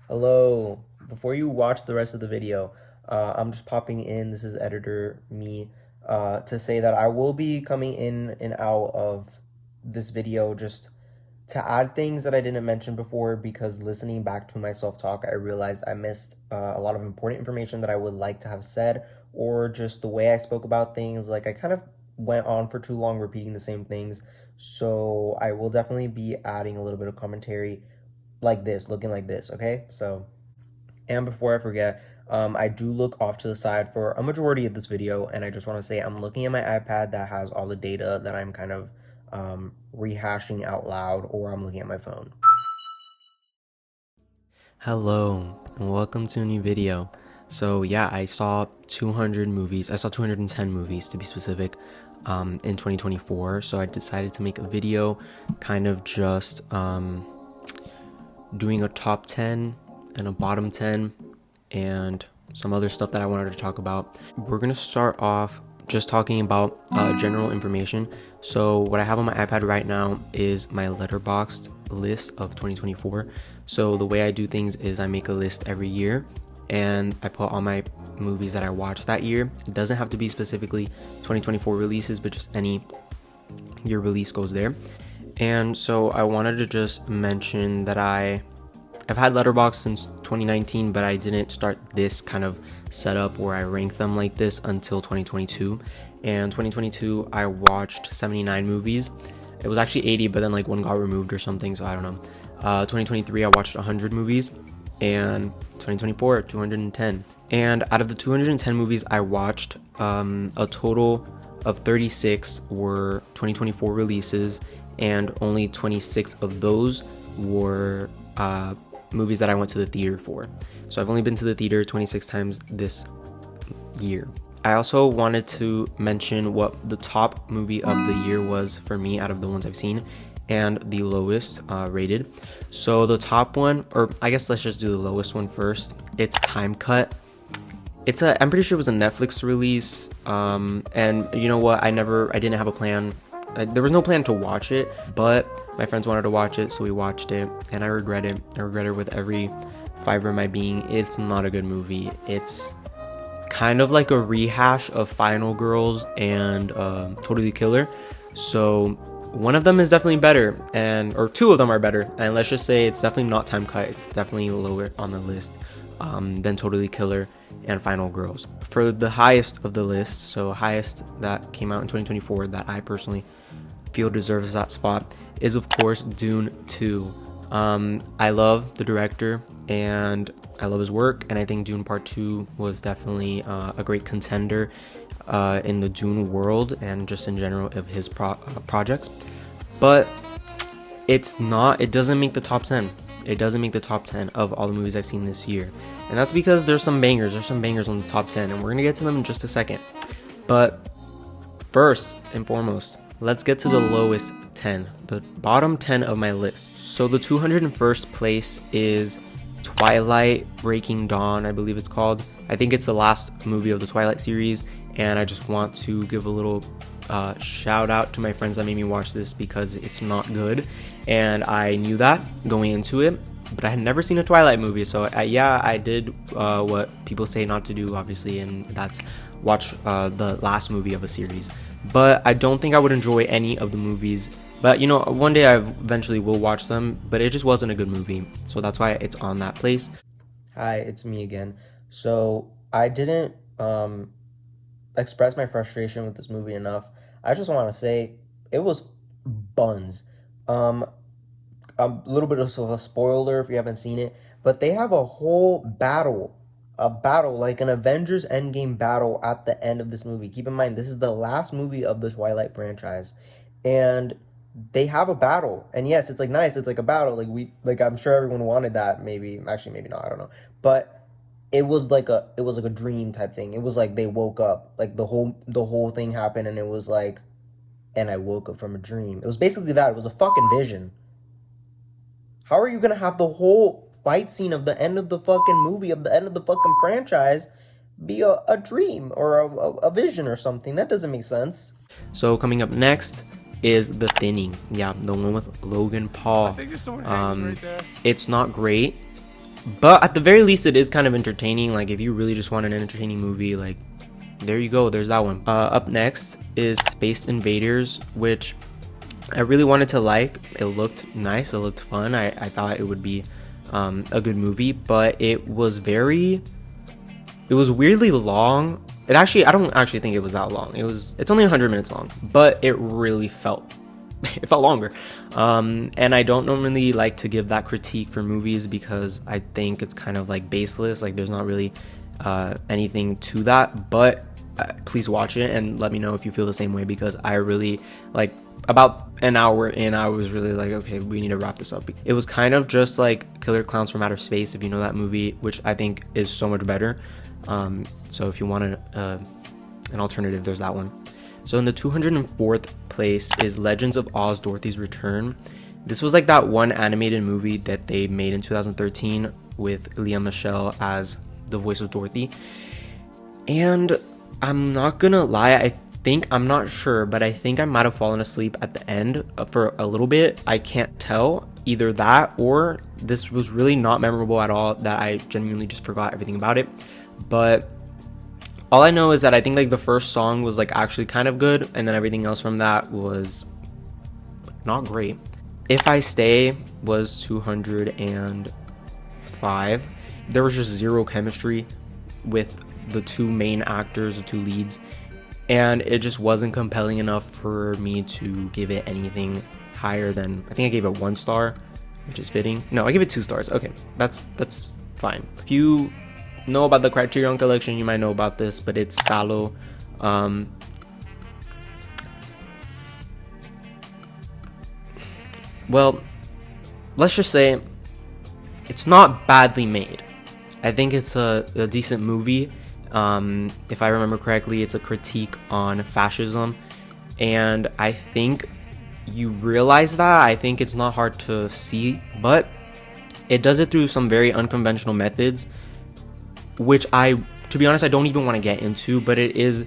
Hello. Before you watch the rest of the video, I'm just popping in. This is editor me to say that I will be coming in and out of this video just to add things that I didn't mention before because listening back to my self-talk, I realized I missed a lot of important information that I would like to have said, or just the way I spoke about things. Like I kind of went on for too long repeating the same things. So I will definitely be adding a little bit of commentary like this, looking like this, okay? So, and before I forget, I do look off to the side for a majority of this video, and I just want to say I'm looking at my iPad that has all the data that I'm kind of rehashing out loud, or I'm looking at my phone. Hello, and welcome to a new video. So yeah, I saw 200 movies. I saw 210 movies to be specific in 2024. So I decided to make a video kind of just doing a top 10 and a bottom 10 and some other stuff that I wanted to talk about. We're gonna start off just talking about general information. So what I have on my iPad right now is my Letterboxd list of 2024. So the way I do things is I make a list every year and I put all my movies that I watched that year. It doesn't have to be specifically 2024 releases, but just any year release goes there. And so I wanted to just mention that I've had Letterboxd since 2019, but I didn't start this kind of setup where I rank them like this until 2022. And 2022, I watched 79 movies. It was actually 80, but then like one got removed or something, so I don't know. 2023, I watched 100 movies, and 2024, 210. And out of the 210 movies I watched, a total of 36 were 2024 releases, and only 26 of those were movies that I went to the theater for. So I've only been to the theater 26 times this year. I also wanted to mention what the top movie of the year was for me out of the ones I've seen, and the lowest rated. So the top one, or I guess let's just do the lowest one first. It's Time Cut. I'm pretty sure it was a Netflix release. And you know what? I didn't have a plan. There was no plan to watch it, but my friends wanted to watch it, so we watched it, and I regret it. I regret it with every fiber of my being. It's not a good movie. It's kind of like a rehash of Final Girls and Totally Killer. So one of them is definitely better, or two of them are better. And let's just say it's definitely not Time Cut. It's definitely lower on the list than Totally Killer and Final Girls. For the highest of the list, so highest that came out in 2024 that I personally feel deserves that spot, is of course Dune 2. I love the director and I love his work, and I think Dune Part 2 was definitely a great contender in the Dune world and just in general of his projects. But it doesn't make the top 10. It doesn't make the top 10 of all the movies I've seen this year. And that's because there's some bangers on the top 10, and we're going to get to them in just a second. But first and foremost, let's get to the lowest 10, the bottom 10 of my list. So the 201st place is Twilight Breaking Dawn, I believe it's called. I think it's the last movie of the Twilight series, and I just want to give a little shout out to my friends that made me watch this because it's not good, and I knew that going into it, but I had never seen a Twilight movie, so I did what people say not to do, obviously, and that's watch the last movie of a series. But I don't think I would enjoy any of the movies. But you know, one day I eventually will watch them, but it just wasn't a good movie, so that's why it's on that place. Hi, it's me again. So I didn't express my frustration with this movie enough. I just want to say it was buns. Um, a little bit of a spoiler if you haven't seen it, but they have a battle like an Avengers Endgame battle at the end of this movie. Keep in mind, this is the last movie of the Twilight franchise, and they have a battle. And yes, it's like nice. It's like a battle. Like I'm sure everyone wanted that. Maybe actually, maybe not. I don't know, but it was like a dream type thing. It was like they woke up, like the whole thing happened, and it was like, and I woke up from a dream. It was basically that. It was a fucking vision. How are you gonna have the whole fight scene of the end of the fucking movie, of the end of the fucking franchise, be a dream or a vision or something? That doesn't make sense. So coming up next is The Thinning. Yeah, the one with Logan Paul. I think there's someone hanging right there. It's not great. But at the very least, it is kind of entertaining. Like if you really just want an entertaining movie, like there you go, there's that one. Up next is Space Invaders, which I really wanted to like. It looked nice, it looked fun. I thought it would be a good movie, but it was weirdly long. I don't actually think it was that long. It's only 100 minutes long, but it really felt it felt longer. And I don't normally like to give that critique for movies because I think it's kind of like baseless. Like there's not really anything to that, but please watch it and let me know if you feel the same way, because I really like, about an hour in, I was really like, okay, we need to wrap this up. It was kind of just like Killer Clowns from Outer Space, if you know that movie, which I think is so much better. So if you want an alternative, there's that one. So in the 204th place is Legends of Oz: Dorothy's Return. This was like that one animated movie that they made in 2013 with Lea Michele as the voice of Dorothy. And I'm not gonna lie, I'm not sure, but I think I might have fallen asleep at the end for a little bit. I can't tell, either that or this was really not memorable at all, that I genuinely just forgot everything about it. But all I know is that I think like the first song was like actually kind of good, and then everything else from that was not great. If I Stay was 205. There was just zero chemistry with the two main actors, the two leads, and it just wasn't compelling enough for me to give it anything higher than, I think I gave it 1 star, which is fitting. No, I gave it 2 stars. Okay, that's fine. If you know about the Criterion Collection, you might know about this, but it's Salo. Well, let's just say it's not badly made. I think it's a decent movie. If I remember correctly, it's a critique on fascism, and I think you realize that. I think it's not hard to see, but it does it through some very unconventional methods, which to be honest, I don't even want to get into, but it's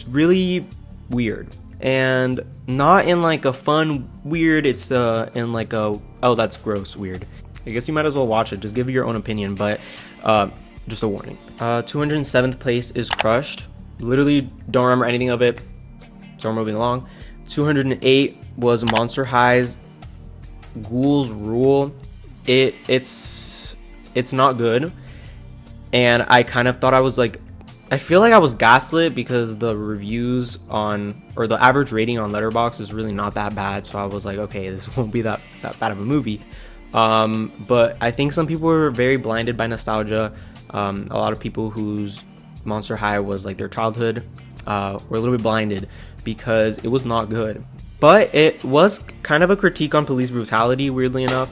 really weird, and not in like a fun weird, it's in like a, oh that's gross weird. I guess you might as well watch it, just give your own opinion, but just a warning. 207th place is Crushed. Literally don't remember anything of it, so we're moving along. 208 was Monster High's Ghouls Rule. It's not good, and I kind of thought I feel like I was gaslit because the reviews or the average rating on Letterboxd is really not that bad, so I was like, okay, this won't be that bad of a movie. But I think some people were very blinded by nostalgia. A lot of people whose Monster High was like their childhood were a little bit blinded because it was not good. But it was kind of a critique on police brutality, weirdly enough,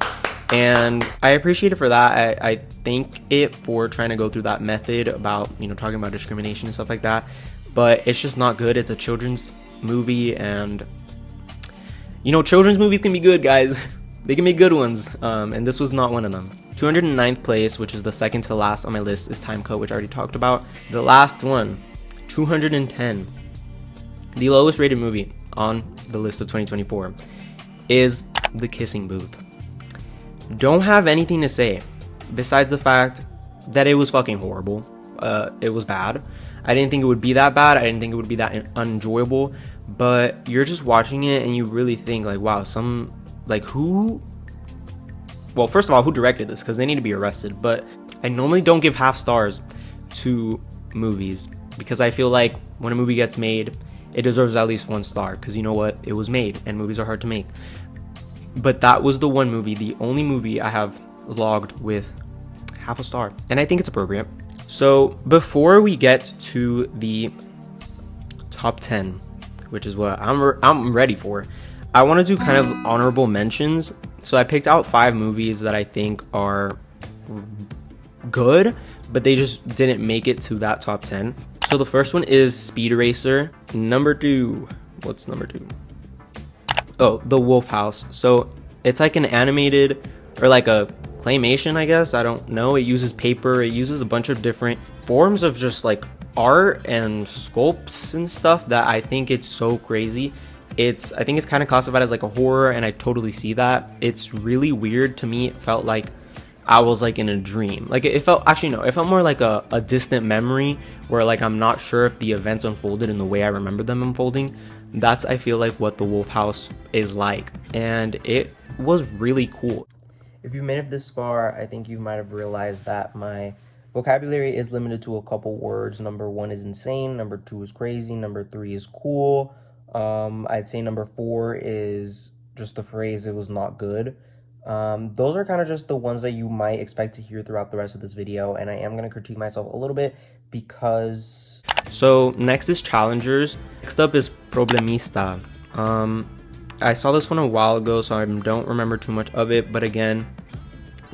and I appreciate it for that. I thank it for trying to go through that method about, talking about discrimination and stuff like that, but it's just not good. It's a children's movie, and children's movies can be good, guys. They can be good ones, and this was not one of them. 209th place, which is the second to last on my list, is Timecode, which I already talked about. The last one, 210, the lowest rated movie on the list of 2024, is The Kissing Booth. Don't have anything to say besides the fact that it was fucking horrible. It was bad. I didn't think it would be that bad. I didn't think it would be that unenjoyable, but you're just watching it and you really think like, wow, well, first of all, who directed this? Because they need to be arrested. But I normally don't give half stars to movies because I feel like when a movie gets made, it deserves at least 1 star, because you know what? It was made, and movies are hard to make. But that was the one movie, the only movie I have logged with half a star, and I think it's appropriate. So before we get to the top 10, which is what I'm ready for, I want to do kind of honorable mentions. So I picked out 5 movies that I think are good, but they just didn't make it to that top 10. So the first one is Speed Racer. Number 2, what's number 2? Oh, The Wolf House. So it's like an animated, or like a claymation, I guess. I don't know. It uses paper. It uses a bunch of different forms of just like art and sculpts and stuff that I think it's so crazy. I think it's kind of classified as like a horror, and I totally see that. It's really weird to me. It felt like I was like in a dream. Like it felt, actually no, it felt more like a distant memory where like I'm not sure if the events unfolded in the way I remember them unfolding. That's, I feel like, what the Wolf House is like, and it was really cool. If you've made it this far, I think you might have realized that my vocabulary is limited to a couple words. Number 1 is insane, number 2 is crazy, number 3 is cool. I'd say number 4 is just the phrase, it was not good. Those are kind of just the ones that you might expect to hear throughout the rest of this video, and I am going to critique myself a little bit because... So next is challengers. Next up is problemista. I saw this one a while ago, so I don't remember too much of it, but again,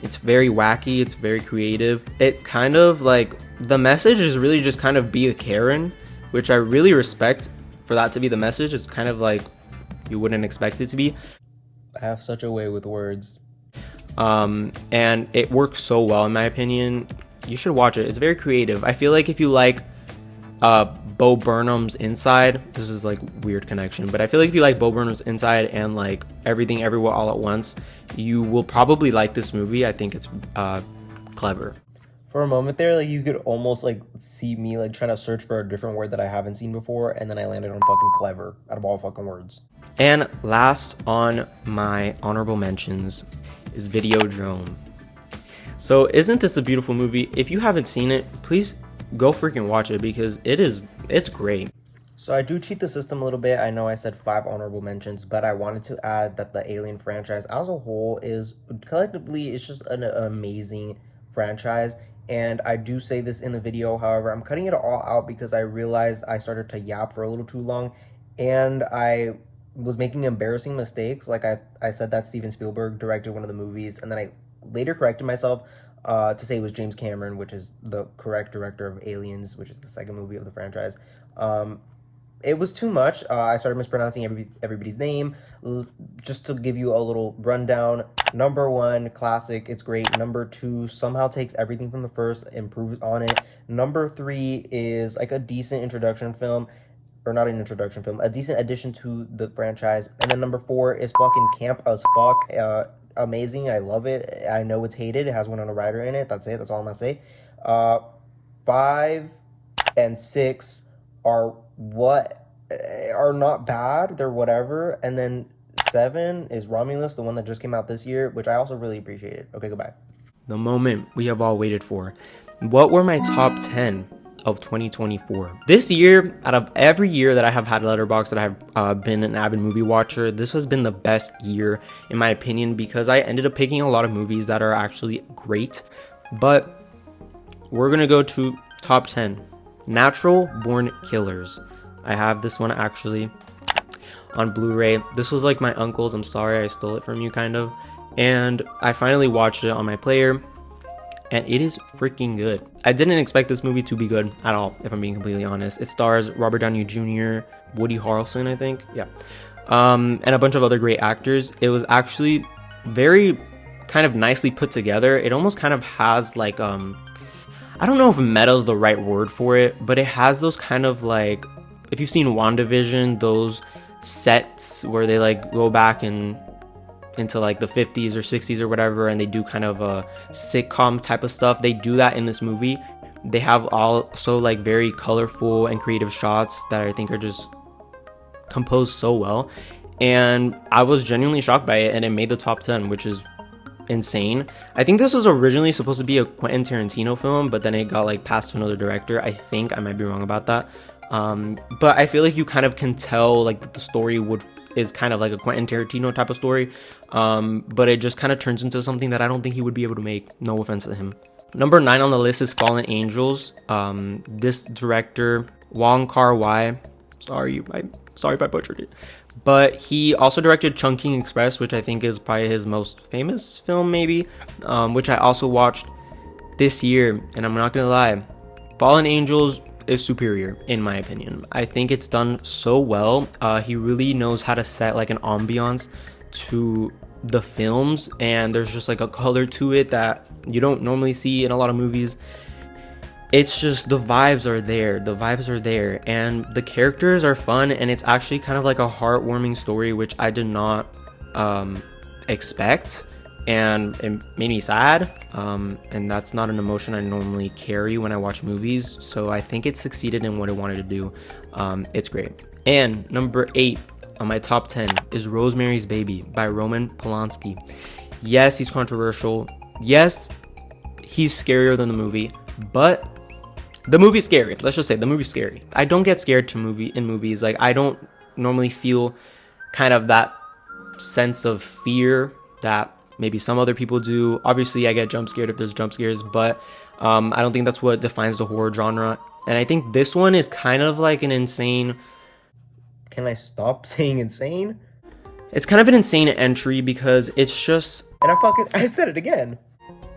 it's very wacky, it's very creative. It kind of like, the message is really just kind of be a Karen, which I really respect for that to be the message. It's kind of like you wouldn't expect it to be. I have such a way with words. And it works so well in my opinion. You should watch it. It's very creative. I feel like if you like Bo Burnham's Inside, this is like weird connection, but I feel like if you like Bo Burnham's Inside and like Everything Everywhere All at Once, you will probably like this movie. I think it's clever. For a moment there, like you could almost like see me like trying to search for a different word that I haven't seen before, and then I landed on fucking clever out of all fucking words. And last on my honorable mentions is Videodrome. So isn't this a beautiful movie? If you haven't seen it, please go freaking watch it because it's great. So I do cheat the system a little bit. I know I said 5 honorable mentions, but I wanted to add that the Alien franchise as a whole is collectively, it's just an amazing franchise. And I do say this in the video, however, I'm cutting it all out because I realized I started to yap for a little too long and I was making embarrassing mistakes. Like I said that Steven Spielberg directed one of the movies, and then I later corrected myself to say it was James Cameron, which is the correct director of Aliens, which is the second movie of the franchise. It was too much. I started mispronouncing everybody's name. Just to give you a little rundown, number 1, classic, it's great. Number 2, somehow takes everything from the first, improves on it. Number 3 is like a decent introduction film, or not an introduction film, a decent addition to the franchise. And then number 4 is fucking camp as fuck. Amazing, I love it. I know it's hated. It has Winona Ryder in it. That's it. That's all I'm gonna say. 5 and 6 are not bad. They're whatever. And then 7 is Romulus, the one that just came out this year, which I also really appreciated. Okay, goodbye. The moment we have all waited for. What were my top 10 of 2024? This year, out of every year that I have had Letterboxd, that I have been an avid movie watcher, this has been the best year in my opinion because I ended up picking a lot of movies that are actually great. But we're gonna go to top 10. Natural Born Killers. I have this one actually on Blu-ray. This was like my uncle's. I'm sorry I stole it from you, kind of. And I finally watched it on my player, and it is freaking good. I didn't expect this movie to be good at all, if I'm being completely honest. It stars Robert Downey Jr., Woody Harrelson, I think. Yeah. And a bunch of other great actors. It was actually very kind of nicely put together. It almost kind of has like, I don't know if meta is the right word for it, but it has those kind of like, if you've seen WandaVision, those sets where they like go back and into like the 50s or 60s or whatever, and they do kind of a sitcom type of stuff. They do that in this movie. They have also like very colorful and creative shots that I think are just composed so well, and I was genuinely shocked by it, and it made the top 10, which is insane. I think this was originally supposed to be a Quentin Tarantino film, but then it got like passed to another director. I think I might be wrong about that, but I feel like you kind of can tell like the story is kind of like a Quentin Tarantino type of story, but it just kind of turns into something that I don't think he would be able to make. No offense to him. Number 9 on the list is Fallen Angels. This director, Wong Kar-wai, sorry if I butchered it, but he also directed Chungking Express, which I think is probably his most famous film maybe, which I also watched this year, and I'm not gonna lie, Fallen Angels is superior in my opinion. I think it's done so well. He really knows how to set like an ambiance to the films, and there's just like a color to it that you don't normally see in a lot of movies. it's just the vibes are there. The vibes are there, and the characters are fun, and it's actually kind of like a heartwarming story, which I did not expect, and it made me sad. And that's not an emotion I normally carry when I watch movies, so I think it succeeded in what it wanted to do. It's great. And number 8 on my top 10 is Rosemary's Baby by Roman Polanski. Yes, he's controversial. Yes, he's scarier than the movie, but the movie's scary. Let's just say the movie's scary. I don't get scared in movies. Like, I don't normally feel kind of that sense of fear that maybe some other people do. Obviously, I get jump scared if there's jump scares, but I don't think that's what defines the horror genre. And I think this one is kind of like an insane... Can I stop saying insane? It's kind of an insane entry because it's just... And I said it again.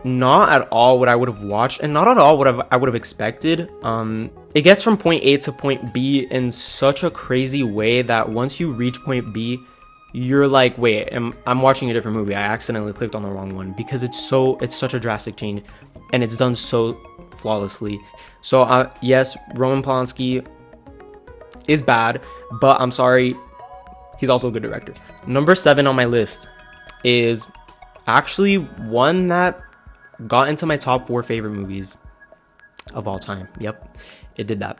Not at all what I would have watched, and not at all what I would have expected. It gets from point A to point B in such a crazy way that once you reach point B, you're like, wait, I'm watching a different movie. I accidentally clicked on the wrong one, because it's such a drastic change, and it's done so flawlessly. So yes, Roman Polanski is bad, but I'm sorry, he's also a good director. Number 7 on my list is actually one that got into my top 4 favorite movies of all time. Yep, it did that.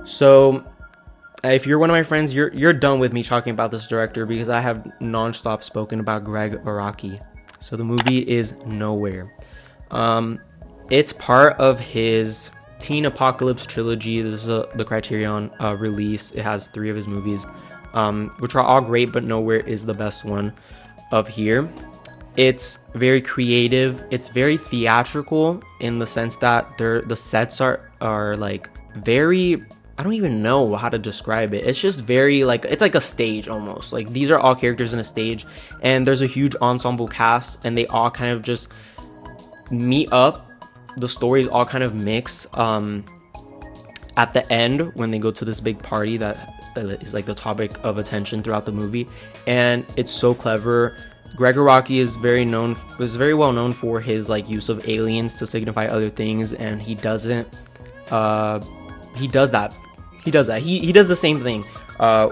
So if you're one of my friends, you're done with me talking about this director, because I have non-stop spoken about Gregg Araki. So the movie is Nowhere. It's part of his Teen Apocalypse trilogy. This is the Criterion release. It has 3 of his movies, which are all great, but Nowhere is the best one of here. It's very creative. It's very theatrical in the sense that the sets are like very, I don't even know how to describe it. It's just very like, it's like a stage almost. Like, these are all characters in a stage, and there's a huge ensemble cast, and they all kind of just meet up. The stories all kind of mix at the end when they go to this big party that is like the topic of attention throughout the movie, and it's so clever. Gregg Araki is very well known for his like use of aliens to signify other things, and he does that. He does the same thing,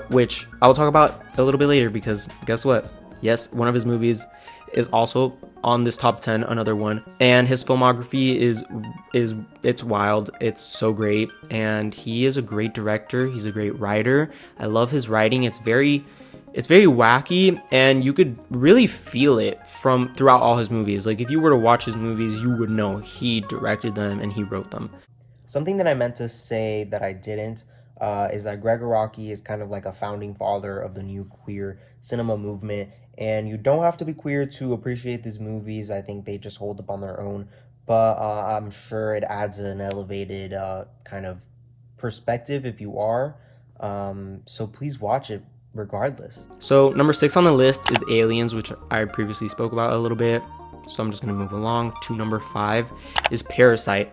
which I'll talk about a little bit later, because guess what? Yes, one of his movies is also on this top 10, another one, and his filmography is it's wild. It's so great, and he is a great director. He's a great writer. I love his writing. It's very wacky, and you could really feel it throughout all his movies. Like, if you were to watch his movies, you would know he directed them and he wrote them. Something that I meant to say that I didn't is that Gregg Araki is kind of like a founding father of the new queer cinema movement, and you don't have to be queer to appreciate these movies. I think they just hold up on their own, but I'm sure it adds an elevated kind of perspective if you are. So please watch it regardless. So number 6 on the list is Aliens, which I previously spoke about a little bit, so I'm just going to move along to number 5 is Parasite.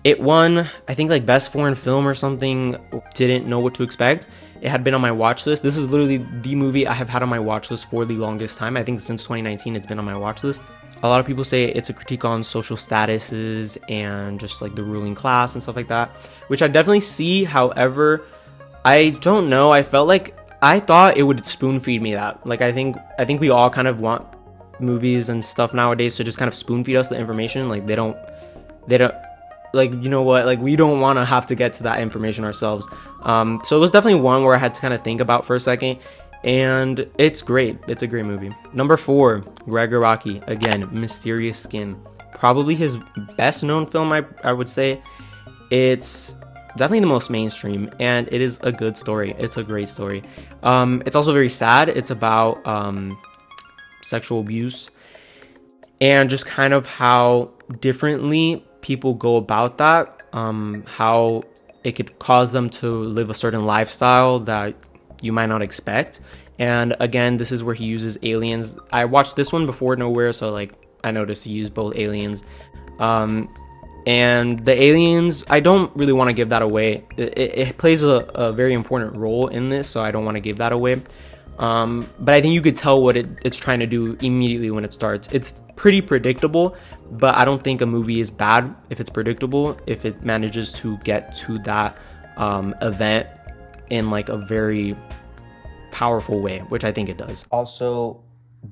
It won, I think, like best foreign film or something. Didn't know what to expect. It had been on my watch list. This is literally the movie I have had on my watch list for the longest time. I think since 2019 it's been on my watch list. A lot of people say it's a critique on social statuses and just like the ruling class and stuff like that, which I definitely see. However, I don't know, I thought it would spoon feed me that. Like, I think we all kind of want movies and stuff nowadays to just kind of spoon feed us the information. Like, they don't like, you know what, like, we don't want to have to get to that information ourselves. So it was definitely one where I had to kind of think about for a second, and it's great. It's a great movie. Number 4, Gregg Araki, again, Mysterious Skin, probably his best known film. I would say it's definitely the most mainstream, and it is a good story. It's a great story. It's also very sad. It's about sexual abuse and just kind of how differently people go about that, how it could cause them to live a certain lifestyle that you might not expect. And again, this is where he uses aliens. I watched this one before Nowhere, so like I noticed he used both aliens. And the aliens, I don't really want to give that away. It plays a very important role in this, so I don't want to give that away. But I think you could tell what it's trying to do immediately when it starts. It's pretty predictable, but I don't think a movie is bad if it's predictable, if it manages to get to that event in like a very powerful way, which I think it does. Also,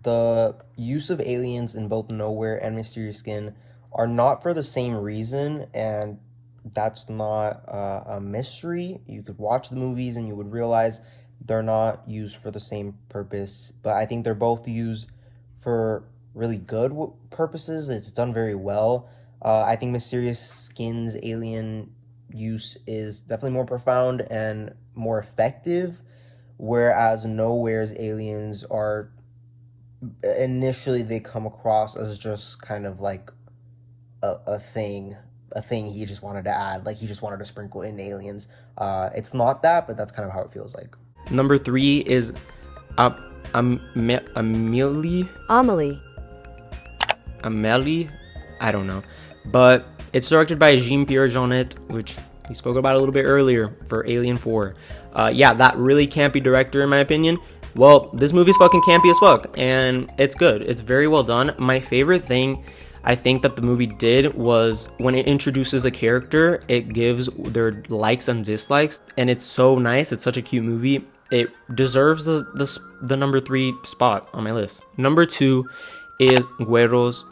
the use of aliens in both Nowhere and Mysterious Skin are not for the same reason, and that's not a mystery. You could watch the movies and you would realize they're not used for the same purpose, but I think they're both used for really good purposes. It's done very well. I think Mysterious Skin's alien use is definitely more profound and more effective, whereas Nowhere's aliens are initially they come across as just kind of like a thing he just wanted to add, like he just wanted to sprinkle in aliens. It's not that, but that's kind of how it feels like. Number 3 is Amélie. I don't know, but it's directed by Jean-Pierre Jeunet, which we spoke about a little bit earlier for Alien 4. Yeah, that really campy director in my opinion. Well, this movie's fucking campy as fuck, and it's good. It's very well done. My favorite thing I think that the movie did was when it introduces a character, it gives their likes and dislikes, and it's so nice. It's such a cute movie. It deserves the number 3 spot on my list. Number 2 is Güeros.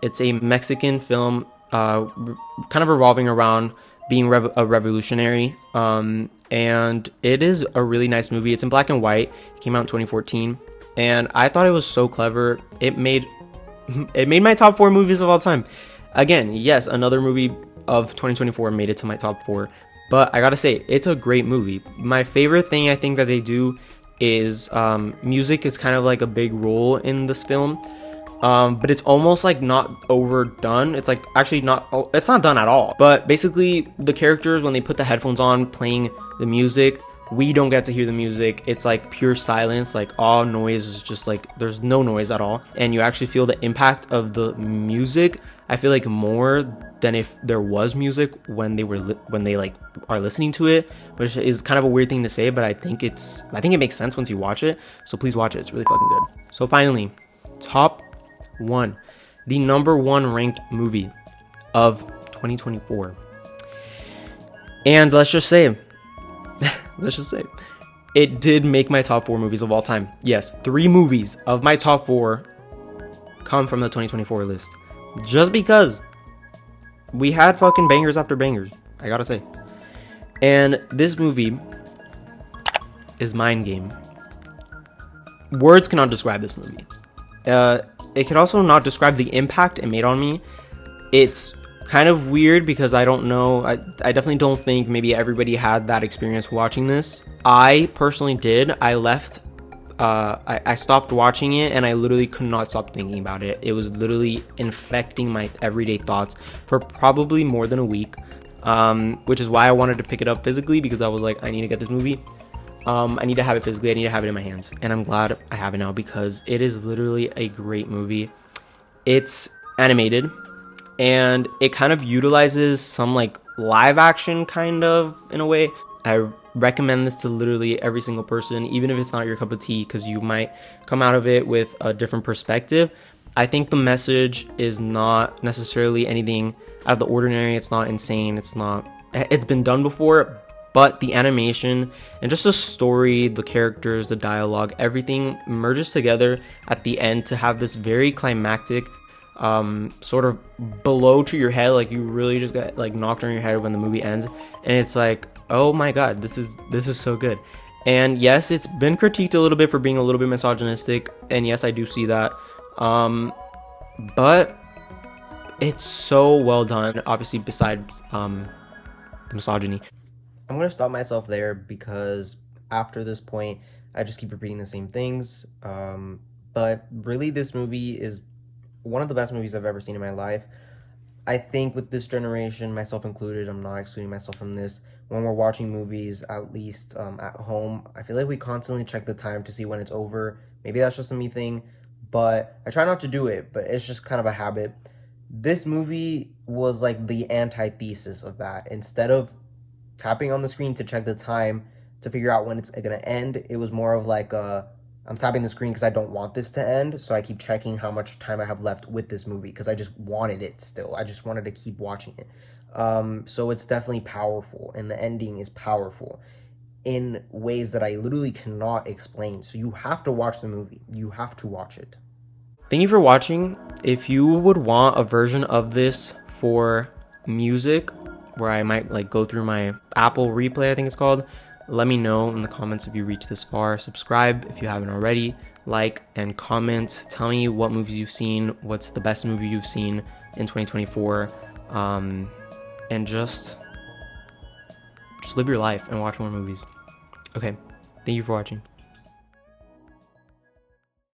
It's a Mexican film, kind of revolving around being a revolutionary. And it is a really nice movie. It's in black and white. It came out in 2014, and I thought it was so clever. It made my top 4 movies of all time. Again, yes, another movie of 2024 made it to my top 4, but I gotta say, it's a great movie. My favorite thing I think that they do is music is kind of like a big role in this film. But it's almost like not overdone. It's like actually it's not done at all. But basically the characters, when they put the headphones on playing the music, we don't get to hear the music. It's like pure silence, like all noise is just like, there's no noise at all. And you actually feel the impact of the music, I feel like, more than if there was music when they like are listening to it, which is kind of a weird thing to say, but I think it makes sense once you watch it. So please watch it. It's really fucking good. So finally, top 1, the number 1 ranked movie of 2024, and let's just say it did make my top 4 movies of all time. Yes, 3 movies of my top 4 come from the 2024 list, just because we had fucking bangers after bangers, I gotta say. And this movie is Mind Game. Words cannot describe this movie. It could also not describe the impact it made on me. It's kind of weird because I don't know. I definitely don't think maybe everybody had that experience watching this. I personally did. I left. I stopped watching it, and I literally could not stop thinking about it. It was literally infecting my everyday thoughts for probably more than a week, which is why I wanted to pick it up physically, because I was like, I need to get this movie. I need to have it physically. I need to have it in my hands, and I'm glad I have it now because it is literally a great movie. It's animated, and it kind of utilizes some like live action kind of in a way. I recommend this to literally every single person, even if it's not your cup of tea, because you might come out of it with a different perspective. I think the message is not necessarily anything out of the ordinary. It's not insane. It's been done before. But the animation and just the story, the characters, the dialogue, everything merges together at the end to have this very climactic sort of blow to your head. Like you really just got like knocked on your head when the movie ends, and it's like, oh my god, this is so good. And yes, it's been critiqued a little bit for being a little bit misogynistic, and yes, I do see that. But it's so well done. Obviously, besides the misogyny. I'm going to stop myself there because after this point, I just keep repeating the same things. But really, this movie is one of the best movies I've ever seen in my life. I think with this generation, myself included, I'm not excluding myself from this, when we're watching movies, at least at home, I feel like we constantly check the time to see when it's over. Maybe that's just a me thing, but I try not to do it, but it's just kind of a habit. This movie was like the antithesis of that. Instead of tapping on the screen to check the time, to figure out when it's gonna end. It was more of like I'm tapping the screen because I don't want this to end, so I keep checking how much time I have left with this movie because I just wanted it still. I just wanted to keep watching it. So it's definitely powerful, and the ending is powerful in ways that I literally cannot explain. So you have to watch the movie. You have to watch it. Thank you for watching. If you would want a version of this for music, where I might like go through my Apple replay, I think it's called, let me know in the comments if you reach this far. Subscribe if you haven't already. Like and comment. Tell me what movies you've seen. What's the best movie you've seen in 2024? And just live your life and watch more movies. Okay, thank you for watching.